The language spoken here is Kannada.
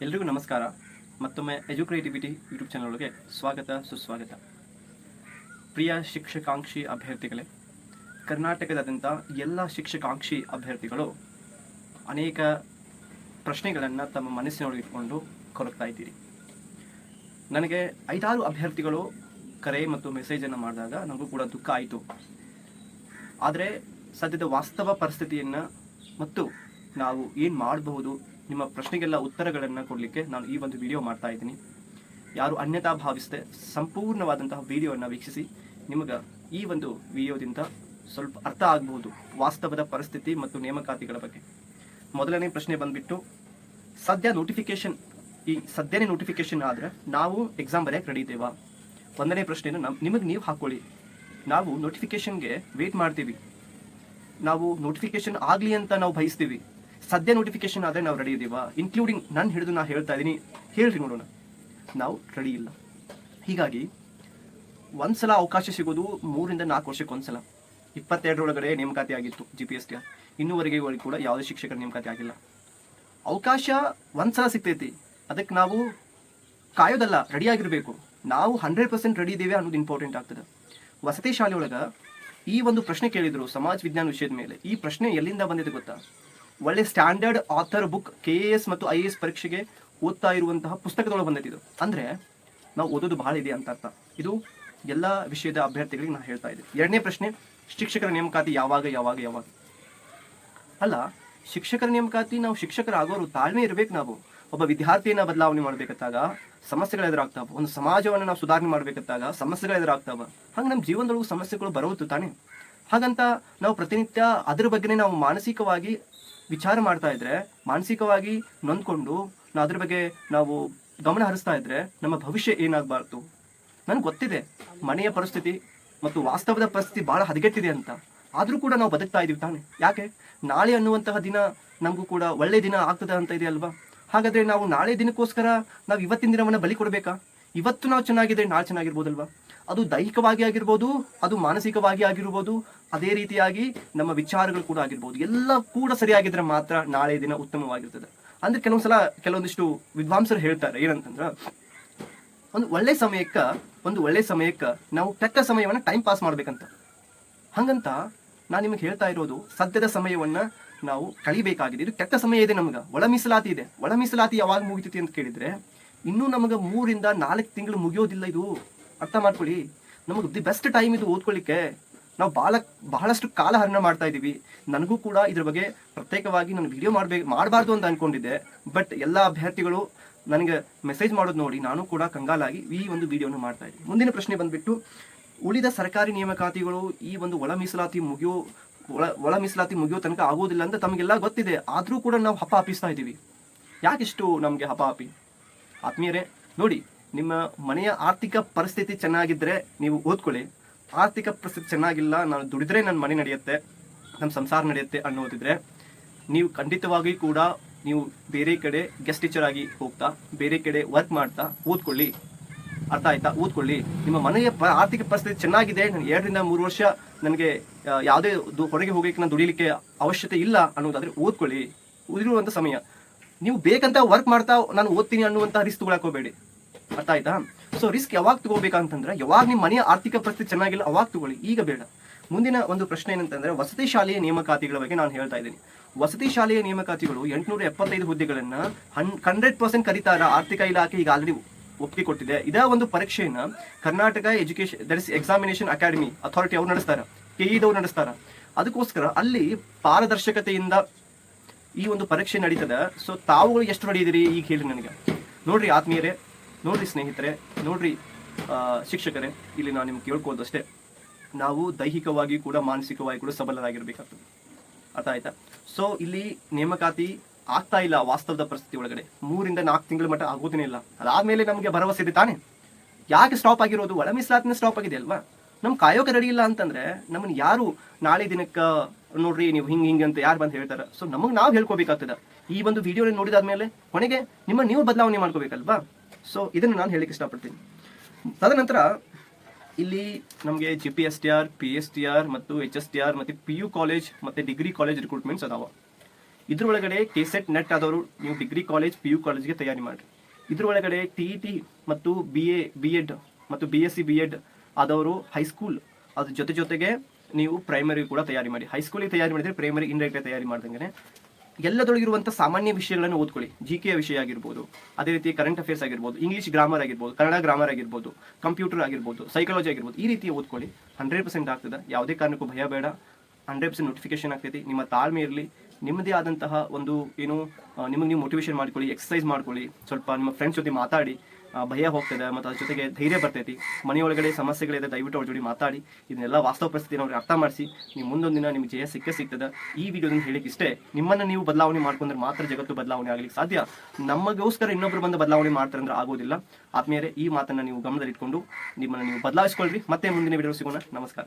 ಎಲ್ರಿಗೂ ನಮಸ್ಕಾರ. ಮತ್ತೊಮ್ಮೆ ಎಜುಕ್ರಿಯೇಟಿವಿಟಿ ಯೂಟ್ಯೂಬ್ ಚಾನಲ್ಗೆ ಸ್ವಾಗತ ಸುಸ್ವಾಗತ. ಪ್ರಿಯ ಶಿಕ್ಷಕಾಂಕ್ಷಿ ಅಭ್ಯರ್ಥಿಗಳೇ, ಕರ್ನಾಟಕದಾದ್ಯಂತ ಎಲ್ಲ ಶಿಕ್ಷಕಾಂಕ್ಷಿ ಅಭ್ಯರ್ಥಿಗಳು ಅನೇಕ ಪ್ರಶ್ನೆಗಳನ್ನು ತಮ್ಮ ಮನಸ್ಸಿನೊಳಗೆ ಇಟ್ಕೊಂಡು ಕೊರಗ್ತಾ ಇದ್ದೀರಿ. ನನಗೆ 5-6 ಅಭ್ಯರ್ಥಿಗಳು ಕರೆ ಮತ್ತು ಮೆಸೇಜನ್ನು ಮಾಡಿದಾಗ ನನಗೂ ಕೂಡ ದುಃಖ ಆಯಿತು. ಆದರೆ ಸದ್ಯದ ವಾಸ್ತವ ಪರಿಸ್ಥಿತಿಯನ್ನು ಮತ್ತು ನಾವು ಏನು ಮಾಡಬಹುದು, ನಿಮ್ಮ ಪ್ರಶ್ನೆಗೆಲ್ಲ ಉತ್ತರಗಳನ್ನು ಕೊಡಲಿಕ್ಕೆ ನಾನು ಈ ಒಂದು ವಿಡಿಯೋ ಮಾಡ್ತಾ ಇದ್ದೀನಿ. ಯಾರು ಅನ್ಯತಾ ಭಾವಿಸದೆ ಸಂಪೂರ್ಣವಾದಂತಹ ವಿಡಿಯೋವನ್ನು ವೀಕ್ಷಿಸಿ. ನಿಮಗೆ ಈ ಒಂದು ವಿಡಿಯೋದಿಂದ ಸ್ವಲ್ಪ ಅರ್ಥ ಆಗಬಹುದು ವಾಸ್ತವದ ಪರಿಸ್ಥಿತಿ ಮತ್ತು ನೇಮಕಾತಿಗಳ ಬಗ್ಗೆ. ಮೊದಲನೇ ಪ್ರಶ್ನೆ ಬಂದ್ಬಿಟ್ಟು, ಸದ್ಯನೇ ನೋಟಿಫಿಕೇಶನ್ ಆದರೆ ನಾವು ಎಕ್ಸಾಮ್ ಬರೆಯಕ್ಕೆ ರೆಡಿ ಇದ್ದೇವಾ? ಒಂದನೇ ಪ್ರಶ್ನೆಯನ್ನು ನಿಮಗೆ ನೀವು ಹಾಕ್ಕೊಳ್ಳಿ. ನಾವು ನೋಟಿಫಿಕೇಶನ್ಗೆ ವೇಟ್ ಮಾಡ್ತೀವಿ, ನಾವು ನೋಟಿಫಿಕೇಶನ್ ಆಗಲಿ ಅಂತ ನಾವು ಬಯಸ್ತೀವಿ. ಸದ್ಯ ನೋಟಿಫಿಕೇಶನ್ ಆದರೆ ನಾವು ರೆಡಿ ಇದ್ದೀವಾ? ಇನ್ಕ್ಲೂಡಿಂಗ್ ನಾನು ಹಿಡಿದು ನಾನು ಹೇಳ್ತಾ ಇದ್ದೀನಿ, ಹೇಳ್ರಿ ನೋಡೋಣ. ನಾವು ರೆಡಿ ಇಲ್ಲ. ಹೀಗಾಗಿ ಒಂದ್ಸಲ ಅವಕಾಶ ಸಿಗೋದು 3-4 ವರ್ಷಕ್ಕೆ ಒಂದ್ಸಲ. 22ರೊಳಗಡೆ ನೇಮಕಾತಿ ಆಗಿತ್ತು GPST. ಇನ್ನೂವರೆಗೆ ಕೂಡ ಯಾವುದೇ ಶಿಕ್ಷಕರ ನೇಮಕಾತಿ ಆಗಿಲ್ಲ. ಅವಕಾಶ ಒಂದ್ಸಲ ಸಿಗ್ತೈತಿ, ಅದಕ್ಕೆ ನಾವು ಕಾಯೋದಲ್ಲ, ರೆಡಿಯಾಗಿರಬೇಕು. ನಾವು 100% ರೆಡಿ ಇದ್ದೇವೆ ಅನ್ನೋದು ಇಂಪಾರ್ಟೆಂಟ್ ಆಗ್ತದೆ. ವಸತಿ ಶಾಲೆ ಒಳಗೆ ಈ ಒಂದು ಪ್ರಶ್ನೆ ಕೇಳಿದ್ರು ಸಮಾಜ ವಿಜ್ಞಾನ ವಿಷಯದ ಮೇಲೆ. ಈ ಪ್ರಶ್ನೆ ಎಲ್ಲಿಂದ ಬಂದಿದೆ ಗೊತ್ತಾ? ಒಳ್ಳೆ ಸ್ಟ್ಯಾಂಡರ್ಡ್ ಆಥರ್ ಬುಕ್ KAS ಮತ್ತು IAS ಪರೀಕ್ಷೆಗೆ ಓದ್ತಾ ಇರುವಂತಹ ಪುಸ್ತಕದೊಳಗೆ ಬಂದೈತಿ. ಇದು ಅಂದರೆ ನಾವು ಓದೋದು ಬಹಳ ಇದೆ ಅಂತ ಅರ್ಥ. ಇದು ಎಲ್ಲ ವಿಷಯದ ಅಭ್ಯರ್ಥಿಗಳಿಗೆ ನಾನು ಹೇಳ್ತಾ ಇದ್ದೀನಿ. ಎರಡನೇ ಪ್ರಶ್ನೆ, ಶಿಕ್ಷಕರ ನೇಮಕಾತಿ ಯಾವಾಗ? ಅಲ್ಲ, ಶಿಕ್ಷಕರ ನೇಮಕಾತಿ ನಾವು ಶಿಕ್ಷಕರಾಗೋರು ತಾಳ್ಮೆ ಇರಬೇಕು. ನಾವು ಒಬ್ಬ ವಿದ್ಯಾರ್ಥಿಯನ್ನ ಬದಲಾವಣೆ ಮಾಡ್ಬೇಕತ್ತಾಗ ಸಮಸ್ಯೆಗಳು ಎದುರಾಗ್ತಾವ. ಒಂದು ಸಮಾಜವನ್ನು ನಾವು ಸುಧಾರಣೆ ಮಾಡ್ಬೇಕತ್ತಾಗ ಸಮಸ್ಯೆಗಳು ಎದುರಾಗ್ತಾವ. ಹಂಗೆ ನಮ್ಮ ಜೀವನದೊಳಗೂ ಸಮಸ್ಯೆಗಳು ಬರೋದು ತಾನೆ. ಹಾಗಂತ ನಾವು ಪ್ರತಿನಿತ್ಯ ಅದ್ರ ಬಗ್ಗೆ ನಾವು ಮಾನಸಿಕವಾಗಿ ವಿಚಾರ ಮಾಡ್ತಾ ಇದ್ರೆ, ಮಾನಸಿಕವಾಗಿ ನೊಂದ್ಕೊಂಡು ನಾವು ಅದ್ರ ಬಗ್ಗೆ ನಾವು ಗಮನ ಹರಿಸ್ತಾ ಇದ್ರೆ ನಮ್ಮ ಭವಿಷ್ಯ ಏನಾಗಬಾರ್ದು. ನನಗೆ ಗೊತ್ತಿದೆ ಮನೆಯ ಪರಿಸ್ಥಿತಿ ಮತ್ತು ವಾಸ್ತವದ ಪರಿಸ್ಥಿತಿ ಬಹಳ ಹದಗೆಟ್ಟಿದೆ ಅಂತ. ಆದರೂ ಕೂಡ ನಾವು ಬದುಕ್ತಾ ಇದೀವಿ ತಾನೆ. ಯಾಕೆ? ನಾಳೆ ಅನ್ನುವಂತಹ ದಿನ ನಮಗೂ ಕೂಡ ಒಳ್ಳೆ ದಿನ ಆಗ್ತದೆ ಅಂತ ಇದೆ ಅಲ್ವಾ? ಹಾಗಾದ್ರೆ ನಾವು ನಾಳೆ ದಿನಕ್ಕೋಸ್ಕರ ನಾವು ಇವತ್ತಿನ ದಿನವನ್ನು ಬಲಿ ಕೊಡಬೇಕಾ? ಇವತ್ತು ನಾವು ಚೆನ್ನಾಗಿದ್ರೆ ನಾಳೆ ಚೆನ್ನಾಗಿರ್ಬೋದಲ್ವಾ? ಅದು ದೈಹಿಕವಾಗಿ ಆಗಿರ್ಬೋದು, ಅದು ಮಾನಸಿಕವಾಗಿ ಆಗಿರ್ಬೋದು, ಅದೇ ರೀತಿಯಾಗಿ ನಮ್ಮ ವಿಚಾರಗಳು ಕೂಡ ಆಗಿರ್ಬೋದು. ಎಲ್ಲ ಕೂಡ ಸರಿಯಾಗಿದ್ರೆ ಮಾತ್ರ ನಾಳೆ ದಿನ ಉತ್ತಮವಾಗಿರ್ತದೆ. ಅಂದ್ರೆ ಕೆಲವೊಂದಿಷ್ಟು ವಿದ್ವಾಂಸರು ಹೇಳ್ತಾರೆ ಏನಂತಂದ್ರ, ಒಂದು ಒಳ್ಳೆ ಸಮಯಕ್ಕೆ ನಾವು ಕೆಟ್ಟ ಸಮಯವನ್ನ ಟೈಮ್ ಪಾಸ್ ಮಾಡ್ಬೇಕಂತ. ಹಂಗಂತ ನಾನು ನಿಮಗೆ ಹೇಳ್ತಾ ಇರೋದು, ಸದ್ಯದ ಸಮಯವನ್ನ ನಾವು ಕಳಿಬೇಕಾಗಿದೆ. ಇದು ಕೆಟ್ಟ ಸಮಯ ಇದೆ. ನಮ್ಗೆ ಒಳ ಮೀಸಲಾತಿ ಇದೆ. ಒಳ ಮೀಸಲಾತಿ ಯಾವಾಗ ಮುಗಿತೈತಿ ಅಂತ ಕೇಳಿದ್ರೆ, ಇನ್ನೂ ನಮಗೆ 3-4 ತಿಂಗಳು ಮುಗಿಯೋದಿಲ್ಲ. ಇದು ಅರ್ಥ ಮಾಡ್ಕೊಳ್ಳಿ. ನಮಗೆ ದಿ ಬೆಸ್ಟ್ ಟೈಮ್ ಇದು ಓದ್ಕೊಳ್ಳಿಕ್ಕೆ. ನಾವು ಬಹಳಷ್ಟು ಕಾಲ ಹರಣ ಮಾಡ್ತಾ ಇದ್ದೀವಿ. ನನಗೂ ಕೂಡ ಇದ್ರ ಬಗ್ಗೆ ಪ್ರತ್ಯೇಕವಾಗಿ ನಾನು ವಿಡಿಯೋ ಮಾಡಬಾರ್ದು ಅಂತ ಅನ್ಕೊಂಡಿದ್ದೆ. ಬಟ್ ಎಲ್ಲ ಅಭ್ಯರ್ಥಿಗಳು ನನಗೆ ಮೆಸೇಜ್ ಮಾಡೋದು ನೋಡಿ ನಾನು ಕೂಡ ಕಂಗಾಲಾಗಿ ಈ ಒಂದು ವಿಡಿಯೋನ ಮಾಡ್ತಾ ಇದ್ದೀನಿ. ಮುಂದಿನ ಪ್ರಶ್ನೆ ಬಂದ್ಬಿಟ್ಟು, ಉಳಿದ ಸರ್ಕಾರಿ ನೇಮಕಾತಿಗಳು ಈ ಒಂದು ಒಳ ಮೀಸಲಾತಿ ಮುಗಿಯೋ ತನಕ ಆಗೋದಿಲ್ಲ ಅಂತ ತಮಗೆಲ್ಲ ಗೊತ್ತಿದೆ. ಆದರೂ ಕೂಡ ನಾವು ಹಪ್ಪಿಸ್ತಾ ಇದ್ದೀವಿ. ಯಾಕಿಷ್ಟು ನಮಗೆ ಹಪಾಪಿ? ಆತ್ಮೀಯರೇ ನೋಡಿ, ನಿಮ್ಮ ಮನೆಯ ಆರ್ಥಿಕ ಪರಿಸ್ಥಿತಿ ಚೆನ್ನಾಗಿದ್ದರೆ ನೀವು ಓದ್ಕೊಳ್ಳಿ. ಆರ್ಥಿಕ ಪರಿಸ್ಥಿತಿ ಚೆನ್ನಾಗಿಲ್ಲ, ನಾನು ದುಡಿದ್ರೆ ನನ್ನ ಮನೆ ನಡೆಯುತ್ತೆ, ನಮ್ಮ ಸಂಸಾರ ನಡೆಯುತ್ತೆ ಅನ್ನೋದಿದ್ರೆ ನೀವು ಖಂಡಿತವಾಗಿ ಕೂಡ ನೀವು ಬೇರೆ ಕಡೆ ಗೆಸ್ಟ್ ಟೀಚರ್ ಆಗಿ ಹೋಗ್ತಾ, ಬೇರೆ ಕಡೆ ವರ್ಕ್ ಮಾಡ್ತಾ ಓದ್ಕೊಳ್ಳಿ. ಅರ್ಥ ಆಯ್ತಾ? ಓದ್ಕೊಳ್ಳಿ. ನಿಮ್ಮ ಮನೆಯ ಆರ್ಥಿಕ ಪರಿಸ್ಥಿತಿ ಚೆನ್ನಾಗಿದೆ, ನಾನು 2-3 ವರ್ಷ ನನಗೆ ಯಾವುದೇ ಹೊರಗೆ ಹೋಗಲಿಕ್ಕೆ ನಾನು ದುಡಿಲಿಕ್ಕೆ ಅವಶ್ಯಕತೆ ಇಲ್ಲ ಅನ್ನೋದಾದ್ರೆ ಓದ್ಕೊಳ್ಳಿ. ಉಳಿರುವಂಥ ಸಮಯ ನೀವು ಬೇಕಂತ ವರ್ಕ್ ಮಾಡ್ತಾ ನಾನು ಓದ್ತೀನಿ ಅನ್ನುವಂಥ ರಿಸ್ಕ್ ತಗೊಳಕೋಬೇಡಿ. ಅರ್ಥ ಆಯ್ತಾ? ಸೊ ರಿಸ್ಕ್ ಯಾವಾಗ ತಗೋಬೇಕಂತಂದ್ರೆ, ಯಾವಾಗ ನಿಮ್ಮ ಮನೆಯ ಆರ್ಥಿಕ ಪರಿಸ್ಥಿತಿ ಚೆನ್ನಾಗಿಲ್ಲ ಅವಾಗ ತಗೊಳ್ಳಿ, ಈಗ ಬೇಡ. ಮುಂದಿನ ಒಂದು ಪ್ರಶ್ನೆ ಏನಂತಂದ್ರೆ, ವಸತಿ ಶಾಲೆಯ ನೇಮಕಾತಿಗಳ ಬಗ್ಗೆ ನಾನು ಹೇಳ್ತಾ ಇದ್ದೀನಿ. ವಸತಿ ಶಾಲೆಯ ನೇಮಕಾತಿಗಳು 875 ಹುದ್ದೆಗಳನ್ನ 100% ಕರೀತಾರ. ಆರ್ಥಿಕ ಇಲಾಖೆ ಈಗ ಆಲ್ರೆಡಿ ಒಪ್ಪಿಗೆ ಕೊಟ್ಟಿದೆ. ಇದೇ ಒಂದು ಪರೀಕ್ಷೆಯನ್ನ ಕರ್ನಾಟಕ ಎಕ್ಸಾಮಿನೇಷನ್ ಅಕಾಡೆಮಿ ಅಥಾರಿಟಿ ಅವ್ರು ನಡೆಸ್ತಾರ, KEದವ್ರು ನಡೆಸ್ತಾರ. ಅದಕ್ಕೋಸ್ಕರ ಅಲ್ಲಿ ಪಾರದರ್ಶಕತೆಯಿಂದ ಈ ಒಂದು ಪರೀಕ್ಷೆ ನಡೀತದೆ. ಸೊ ತಾವುಗಳು ಎಷ್ಟು ನಡೆಯಿದಿರಿ ಈಗ ಹೇಳಿ ನನಗೆ. ನೋಡ್ರಿ ಆತ್ಮೀಯರೇ, ನೋಡ್ರಿ ಸ್ನೇಹಿತರೆ, ನೋಡ್ರಿ ಶಿಕ್ಷಕರೇ, ಇಲ್ಲಿ ನಾನು ನಿಮ್ಗೆ ಕೇಳ್ಕೋದಷ್ಟೇ, ನಾವು ದೈಹಿಕವಾಗಿ ಕೂಡ ಮಾನಸಿಕವಾಗಿ ಕೂಡ ಸಬಲರಾಗಿರ್ಬೇಕಾಗ್ತದೆ. ಅರ್ಥ ಆಯ್ತಾ? ಸೊ ಇಲ್ಲಿ ನೇಮಕಾತಿ ಆಗ್ತಾ ಇಲ್ಲ ವಾಸ್ತವದ ಪರಿಸ್ಥಿತಿ ಒಳಗಡೆ. 3-4 ತಿಂಗಳ ಮಟ್ಟ ಆಗೋದೇ ಇಲ್ಲ. ಅದಾದ್ಮೇಲೆ ನಮಗೆ ಭರವಸೆ ಇದೆ ತಾನೆ. ಯಾಕೆ ಸ್ಟಾಪ್ ಆಗಿರೋದು? ಒಳ ಮೀಸಲಾತಿನ ಸ್ಟಾಪ್ ಆಗಿದೆ ಅಲ್ವಾ? ನಮ್ ಕಾಯೋಕೆ ರೆಡಿ ಇಲ್ಲ ಅಂತಂದ್ರೆ ನಮ್ಮನ್ನ ಯಾರು ನಾಳೆ ದಿನಕ್ಕೆ ನೋಡ್ರಿ ನೀವು ಹಿಂಗೆ ಅಂತ ಯಾರು ಬಂದು ಹೇಳ್ತಾರೆ? ಸೊ ನಮಗೆ ನಾವು ಹೇಳ್ಕೋಬೇಕಾಗ್ತದೆ. ಈ ಒಂದು ವಿಡಿಯೋ ನೋಡಿದಾದ್ಮೇಲೆ ಕೊನೆಗೆ ನೀವು ಬದಲಾವಣೆ ಮಾಡ್ಕೋಬೇಕಲ್ವಾ? ಸೊ ಇದನ್ನು ನಾನು ಹೇಳಿಕ್ಕೆ ಇಷ್ಟಪಡ್ತೀನಿ. ತದನಂತರ ಇಲ್ಲಿ ನಮಗೆ GPSTR, PSTR ಮತ್ತು HSTR ಮತ್ತು PU ಕಾಲೇಜ್ ಮತ್ತು ಡಿಗ್ರಿ ಕಾಲೇಜ್ ರಿಕ್ರೂಟ್ಮೆಂಟ್ಸ್ ಅದಾವ. ಇದ್ರೊಳಗಡೆ ಕೆಸೆಟ್ ನೆಟ್ ಆದವರು ನೀವು ಡಿಗ್ರಿ ಕಾಲೇಜ್ PU ಕಾಲೇಜ್ಗೆ ತಯಾರಿ ಮಾಡಿರಿ. ಇದ್ರೊಳಗಡೆ TET ಮತ್ತು BA B.Ed ಮತ್ತು BSc B.Ed ಆದವರು ಹೈಸ್ಕೂಲ್ ಅದ್ರ ಜೊತೆಗೆ ನೀವು ಪ್ರೈಮರಿ ಕೂಡ ತಯಾರಿ ಮಾಡಿ. ಹೈಸ್ಕೂಲಿಗೆ ತಯಾರಿ ಮಾಡಿದ್ರೆ ಪ್ರೈಮರಿ ಇಂಡೈರೆಕ್ಟ್ ತಯಾರಿ ಮಾಡ್ದಂಗೆ ಎಲ್ಲದೊಳಗಿರುವಂಥ ಸಾಮಾನ್ಯ ವಿಷಯಗಳನ್ನು ಓದ್ಕೊಳ್ಳಿ. GK ವಿಷಯ ಆಗಿರ್ಬೋದು, ಅದೇ ರೀತಿ ಕರೆಂಟ್ ಅಫೇರ್ಸ್ ಆಗಿರ್ಬೋದು, ಇಂಗ್ಲೀಷ್ ಗ್ರಾಮರ್ ಆಗಿರ್ಬೋದು, ಕನ್ನಡ ಗ್ರಾಮರ್ ಆಗಿರ್ಬೋದು, ಕಂಪ್ಯೂಟರ್ ಆಗಿರ್ಬೋದು, ಸೈಕಾಲಜಿ ಆಗಿರ್ಬೋದು, ಈ ರೀತಿ ಓದ್ಕೊಳ್ಳಿ. 100% ಆಗ್ತದೆ. ಯಾವುದೇ ಕಾರಣಕ್ಕೂ ಭಯ ಬೇಡ. 100% ನೋಟಿಫಿಕೇಶನ್ ಆಗ್ತೈತಿ. ನಿಮ್ಮ ತಾಳ್ಮೆ ಇರಲಿ. ನಿಮ್ಮದೇ ಆದಂತಹ ಒಂದು ನಿಮಗೆ ನೀವು ಮೋಟಿವೇಶನ್ ಮಾಡ್ಕೊಳ್ಳಿ, ಎಕ್ಸಸೈಸ್ ಮಾಡ್ಕೊಳ್ಳಿ, ಸ್ವಲ್ಪ ನಿಮ್ಮ ಫ್ರೆಂಡ್ಸ್ ಜೊತೆ ಮಾತಾಡಿ. ಭಯ ಹೋಗ್ತದೆ ಮತ್ತು ಅದ್ರ ಜೊತೆಗೆ ಧೈರ್ಯ ಬರ್ತೈತಿ. ಮನೆಯೊಳಗಡೆ ಸಮಸ್ಯೆಗಳಿದೆ, ದಯವಿಟ್ಟು ಅವ್ರ ಜೊತೆ ಮಾತಾಡಿ. ಇದನ್ನೆಲ್ಲ ವಾಸ್ತವ ಪರಿಸ್ಥಿತಿನ ಅವ್ರಿಗೆ ಅರ್ಥ ಮಾಡಿಸಿ. ನೀವು ಮುಂದೊಂದು ದಿನ ನಿಮ್ಗೆ ಜಯ ಸಿಗ್ತದೆ. ಈ ವಿಡಿಯೋದಿಂದ ಹೇಳಿಕ್ಕೆ ಇಷ್ಟೇ. ನಿಮ್ಮನ್ನು ನೀವು ಬದಲಾವಣೆ ಮಾಡ್ಕೊಂಡ್ರೆ ಮಾತ್ರ ಜಗತ್ತು ಬದಲಾವಣೆ ಆಗಲಿಕ್ಕೆ ಸಾಧ್ಯ. ನಮಗೋಸ್ಕರ ಇನ್ನೊಬ್ರು ಬಂದು ಬದಲಾವಣೆ ಮಾಡ್ತಾರೆ ಅಂದ್ರೆ ಆಗೋದಿಲ್ಲ. ಆದ್ಮೇಲೆ ಈ ಮಾತನ್ನು ನೀವು ಗಮನದಲ್ಲಿಟ್ಕೊಂಡು ನಿಮ್ಮನ್ನು ನೀವು ಬದಲಾಯಿಸ್ಕೊಳ್ರಿ. ಮತ್ತೆ ಮುಂದಿನ ವಿಡಿಯೋ ಸಿಗೋಣ. ನಮಸ್ಕಾರ.